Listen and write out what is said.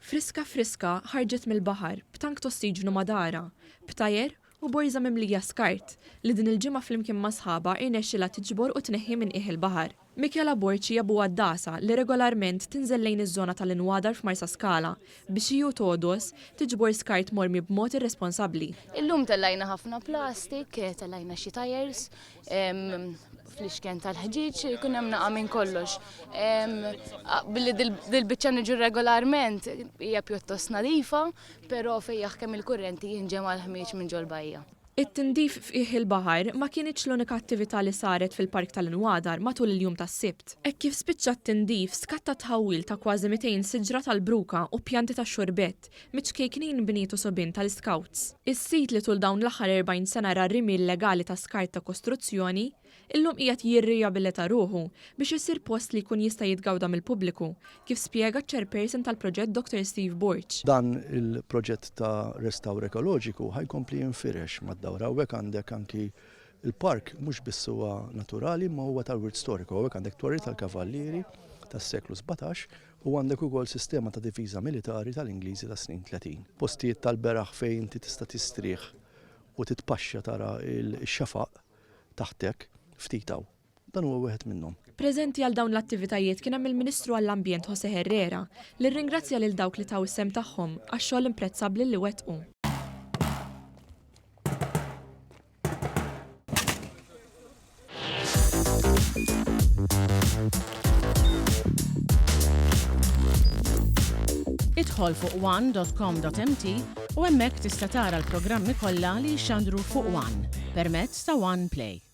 Friska ħarġet mill-baħar b'tank tossiġnu madara, b'tajer u borza mimlija skart li din il-ġimgħa flimkien ma' sħaba irnexxilha tiġbor u tneħħi minn qiegħ il-baħar. Mikela Borċi jabu għaddasa li regolarment tinżel lejn iż-żona tal-inwadar f'Marsa Skala biex hiju todos tiġbor skart mormi b'mod irresponsabbli. Illum tellajna ħafna plastik, tellajna xi tajers, fl-ixken tal-ħġiġ, kun hemm naqa' minn kollox. Billi dil-biċċa niġu regolarment hija pjuttost nadifa, però fejjaħ kemm il-kurrenti jinġema l-ħmieġ minn ġolbajja. It-tindif f'qiegħ il-baħar ma kienx l-unika attività li saret fil-Park tal-Inwadar matul il-jum tas-Sibt. Hekk kif spiċċa t-tindif skatta tħawil ta' kważi 200 siġra tal-bruka u pjanti ta' xorbett miċkejknin bnietu sobin tal-Scouts. Is-sit li tul dawn l-aħħar 40 sena ra rimi illegali ta' skart ta' kostruzzjoni illum qiegħed jirriabilita ruħu biex isir post li jkun jista' jitgawda mill-pubbliku, kif spjega ċ-chairperson tal-proġett Dr. Steve Borch. Dan il-proġett ta' restawr ekoloġiku ħajkompli jinfirex mad-dawra u hekk għandek anki il-park mhux biss huwa naturali ma huwa tal-wirt storiku, hekk għandek torri tal-kavallieri tas-seklu 17 u għandek ukoll sistema ta' difiża militari tal-Ingliżi tas snin 30. Postijiet tal-beraħ fejn inti tista' tistrieħ u titpaxxa tara x-xafaq taħtek ftitaw. Dan huwa wieħed minnhom. Preżenti għal dawn l-attivitajiet kien hemm il-Ministru għall-Ambjent José Herrera li rringrazzja lil dawk li taw is-sem tagħhom għax-xogħol imprezzabbli li wettqu. Idħol fuq one.com.mt u hemmhekk tista' tara l-programmi kollha li jxandru fuq One permezz ta' One Play.